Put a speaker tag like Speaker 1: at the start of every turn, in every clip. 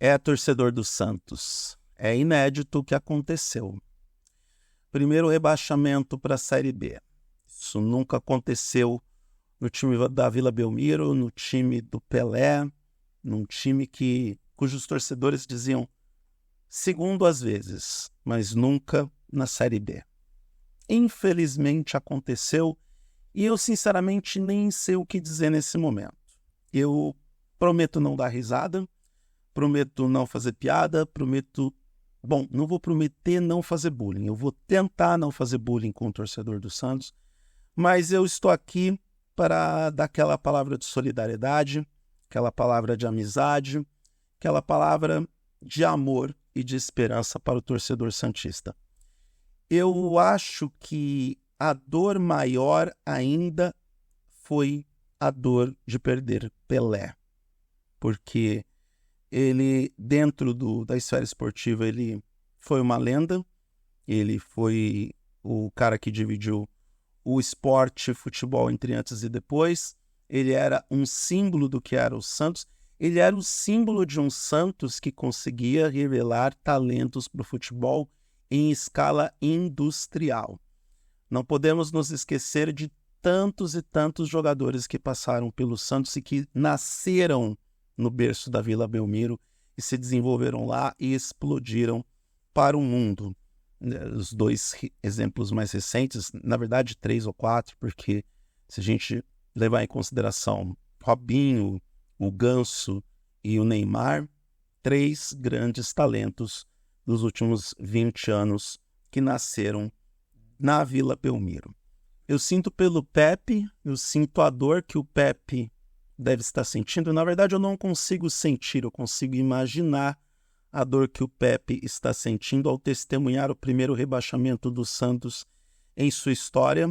Speaker 1: é torcedor do Santos. É inédito o que aconteceu. Primeiro rebaixamento para a Série B. Isso nunca aconteceu no time da Vila Belmiro, no time do Pelé, num time cujos torcedores diziam segundo às vezes, mas nunca na Série B. Infelizmente aconteceu e eu sinceramente nem sei o que dizer nesse momento. Eu prometo não dar risada, prometo não fazer piada, não vou prometer não fazer bullying. Eu vou tentar não fazer bullying com o torcedor do Santos, mas eu estou aqui para dar aquela palavra de solidariedade, aquela palavra de amizade, aquela palavra de amor e de esperança para o torcedor santista. Eu acho que a dor maior ainda foi a dor de perder Pelé, porque ele, dentro da esfera esportiva, ele foi uma lenda, ele foi o cara que dividiu o esporte, futebol entre antes e depois, ele era um símbolo do que era o Santos, ele era o símbolo de um Santos que conseguia revelar talentos para o futebol em escala industrial. Não podemos nos esquecer de tantos e tantos jogadores que passaram pelo Santos e que nasceram no berço da Vila Belmiro e se desenvolveram lá e explodiram para o mundo. Os dois exemplos mais recentes, na verdade 3 ou 4, porque se a gente levar em consideração Robinho, o Ganso e o Neymar, 3 grandes talentos dos últimos 20 anos que nasceram na Vila Belmiro. Eu sinto pelo Pepe, eu sinto a dor que o Pepe deve estar sentindo. Na verdade, eu não consigo sentir, eu consigo imaginar a dor que o Pepe está sentindo ao testemunhar o primeiro rebaixamento do Santos em sua história,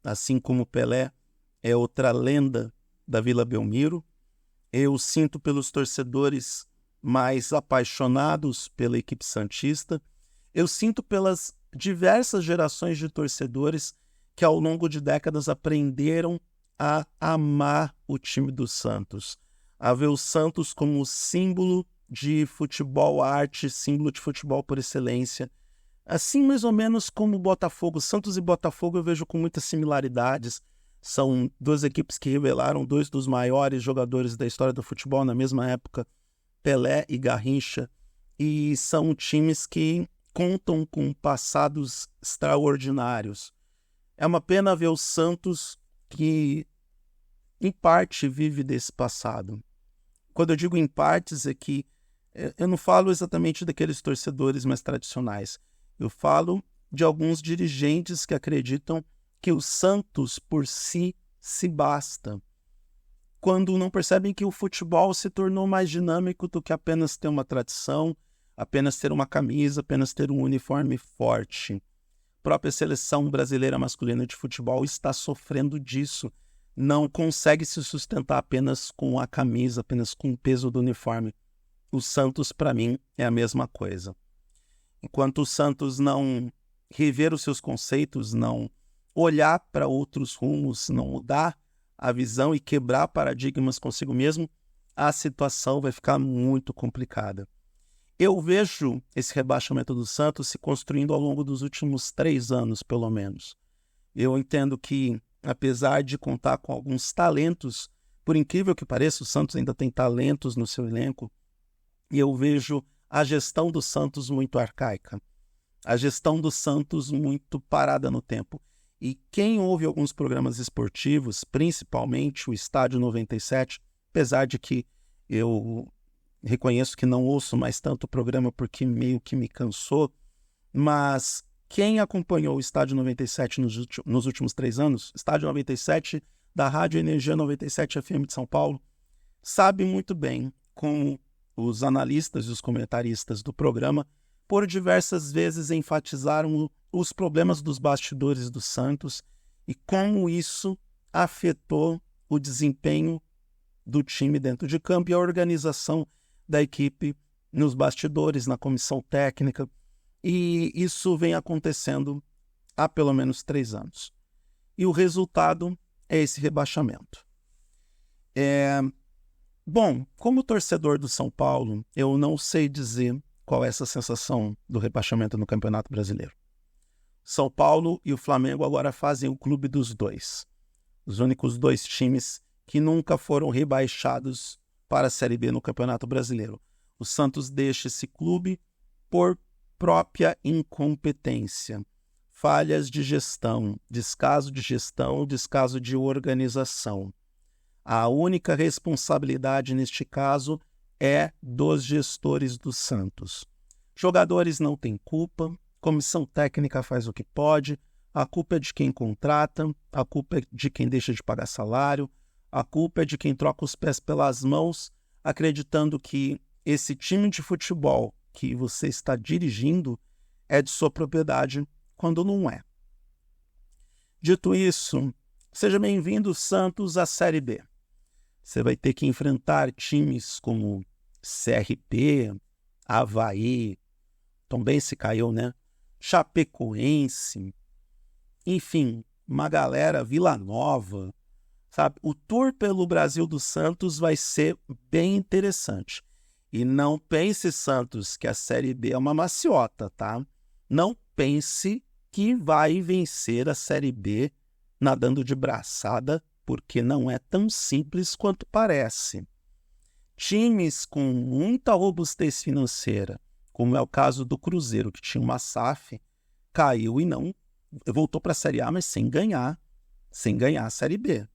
Speaker 1: assim como Pelé é outra lenda da Vila Belmiro. Eu sinto pelos torcedores mais apaixonados pela equipe santista. Eu sinto pelas diversas gerações de torcedores que ao longo de décadas aprenderam a amar o time do Santos, a ver o Santos como símbolo de futebol arte, símbolo de futebol por excelência. Assim mais ou menos como o Botafogo. Santos e Botafogo eu vejo com muitas similaridades. São 2 equipes que revelaram 2 dos maiores jogadores da história do futebol na mesma época, Pelé e Garrincha, e são times que contam com passados extraordinários. É uma pena ver o Santos que, em parte, vive desse passado. Quando eu digo em partes, é que eu não falo exatamente daqueles torcedores mais tradicionais. Eu falo de alguns dirigentes que acreditam que o Santos por si se basta, quando não percebem que o futebol se tornou mais dinâmico do que apenas ter uma tradição, apenas ter uma camisa, apenas ter um uniforme forte. A própria seleção brasileira masculina de futebol está sofrendo disso. Não consegue se sustentar apenas com a camisa, apenas com o peso do uniforme. O Santos, para mim, é a mesma coisa. Enquanto o Santos não rever os seus conceitos, não olhar para outros rumos, não mudar a visão e quebrar paradigmas consigo mesmo, a situação vai ficar muito complicada. Eu vejo esse rebaixamento do Santos se construindo ao longo dos últimos 3 anos, pelo menos. Eu entendo que, apesar de contar com alguns talentos, por incrível que pareça, o Santos ainda tem talentos no seu elenco, e eu vejo a gestão do Santos muito arcaica, a gestão do Santos muito parada no tempo. E quem ouve alguns programas esportivos, principalmente o Estádio 97, apesar de que eu reconheço que não ouço mais tanto o programa porque meio que me cansou, mas quem acompanhou o Estádio 97 nos últimos 3 anos, Estádio 97 da Rádio Energia 97 FM de São Paulo, sabe muito bem como os analistas e os comentaristas do programa por diversas vezes enfatizaram os problemas dos bastidores do Santos e como isso afetou o desempenho do time dentro de campo e a organização da equipe nos bastidores, na comissão técnica. E isso vem acontecendo há pelo menos 3 anos. E o resultado é esse rebaixamento. Bom, como torcedor do São Paulo, eu não sei dizer qual é essa sensação do rebaixamento no Campeonato Brasileiro. São Paulo e o Flamengo agora fazem o clube dos dois. Os únicos dois times que nunca foram rebaixados para a Série B no Campeonato Brasileiro. O Santos deixa esse clube por própria incompetência, falhas de gestão, descaso de organização. A única responsabilidade neste caso é dos gestores do Santos. Jogadores não têm culpa, comissão técnica faz o que pode, a culpa é de quem contrata, a culpa é de quem deixa de pagar salário, a culpa é de quem troca os pés pelas mãos, acreditando que esse time de futebol que você está dirigindo é de sua propriedade, quando não é. Dito isso, seja bem-vindo, Santos, à Série B. Você vai ter que enfrentar times como CRB, Avaí, Tombense caiu, né? Chapecoense, enfim, uma galera, Vila Nova, sabe? O tour pelo Brasil do Santos vai ser bem interessante. E não pense, Santos, que a Série B é uma maciota, tá? Não pense que vai vencer a Série B nadando de braçada, porque não é tão simples quanto parece. Times com muita robustez financeira, como é o caso do Cruzeiro, que tinha uma SAF, caiu e não voltou para a Série A, mas sem ganhar a Série B.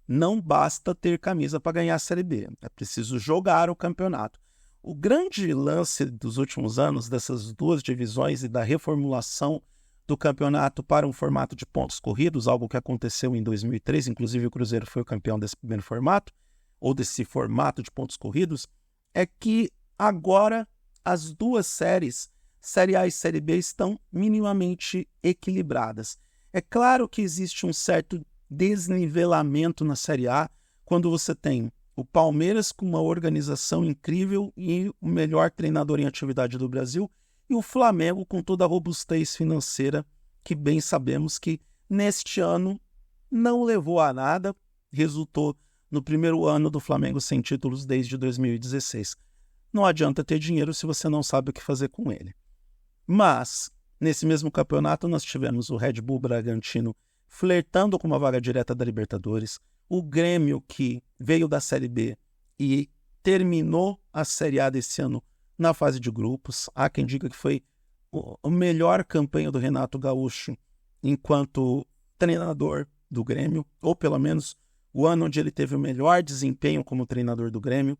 Speaker 1: Não basta ter camisa para ganhar a Série B, é preciso jogar o campeonato. O grande lance dos últimos anos, dessas duas divisões e da reformulação do campeonato para um formato de pontos corridos, algo que aconteceu em 2003, inclusive o Cruzeiro foi o campeão desse primeiro formato, ou desse formato de pontos corridos, é que agora as duas séries, Série A e Série B, estão minimamente equilibradas. É claro que existe um certo desnivelamento na Série A quando você tem o Palmeiras com uma organização incrível e o melhor treinador em atividade do Brasil, e o Flamengo com toda a robustez financeira que bem sabemos que neste ano não levou a nada, resultou no primeiro ano do Flamengo sem títulos desde 2016. Não adianta ter dinheiro se você não sabe o que fazer com ele. Mas, nesse mesmo campeonato, nós tivemos o Red Bull Bragantino flertando com uma vaga direta da Libertadores, o Grêmio, que veio da Série B e terminou a Série A desse ano na fase de grupos. Há quem diga que foi a melhor campanha do Renato Gaúcho enquanto treinador do Grêmio, ou pelo menos o ano onde ele teve o melhor desempenho como treinador do Grêmio.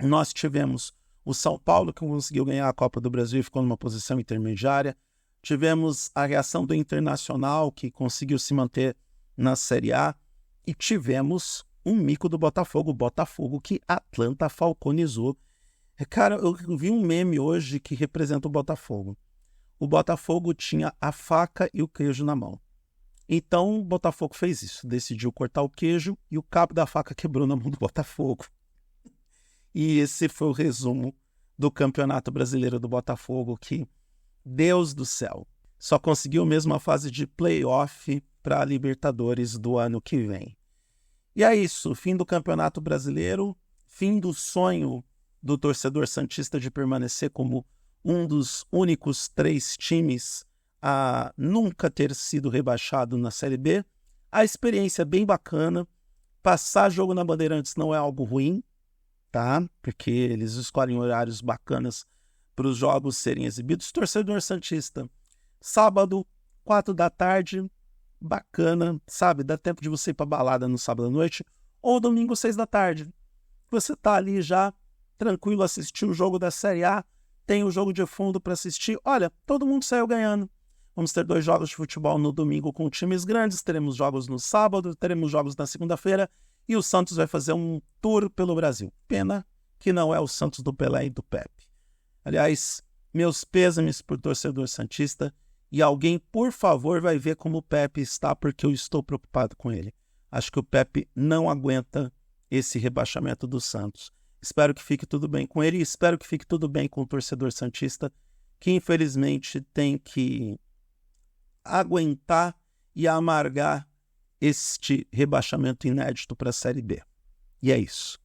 Speaker 1: Nós tivemos o São Paulo, que conseguiu ganhar a Copa do Brasil e ficou numa posição intermediária. Tivemos a reação do Internacional, que conseguiu se manter na Série A. E tivemos um mico do Botafogo, o Botafogo que Atlanta falconizou. Cara, eu vi um meme hoje que representa o Botafogo. O Botafogo tinha a faca e o queijo na mão. Então o Botafogo fez isso, decidiu cortar o queijo e o cabo da faca quebrou na mão do Botafogo. E esse foi o resumo do Campeonato Brasileiro do Botafogo, que, Deus do céu, só conseguiu mesmo a fase de play-off para a Libertadores do ano que vem. E é isso, fim do Campeonato Brasileiro, fim do sonho do torcedor santista de permanecer como um dos únicos 3 times a nunca ter sido rebaixado na Série B. A experiência é bem bacana, passar jogo na Bandeirantes não é algo ruim, tá? Porque eles escolhem horários bacanas para os jogos serem exibidos. Torcedor santista, sábado, 4 da tarde, bacana, sabe? Dá tempo de você ir para balada no sábado à noite, ou domingo, 6 da tarde. Você tá ali já, tranquilo, assistir o jogo da Série A, tem o jogo de fundo para assistir. Olha, todo mundo saiu ganhando. Vamos ter 2 jogos de futebol no domingo com times grandes, teremos jogos no sábado, teremos jogos na segunda-feira, e o Santos vai fazer um tour pelo Brasil. Pena que não é o Santos do Pelé e do Pepe. Aliás, meus pêsames por torcedor santista, e alguém, por favor, vai ver como o Pepe está, porque eu estou preocupado com ele. Acho que o Pepe não aguenta esse rebaixamento do Santos. Espero que fique tudo bem com ele e espero que fique tudo bem com o torcedor santista, que infelizmente tem que aguentar e amargar este rebaixamento inédito para a Série B. E é isso.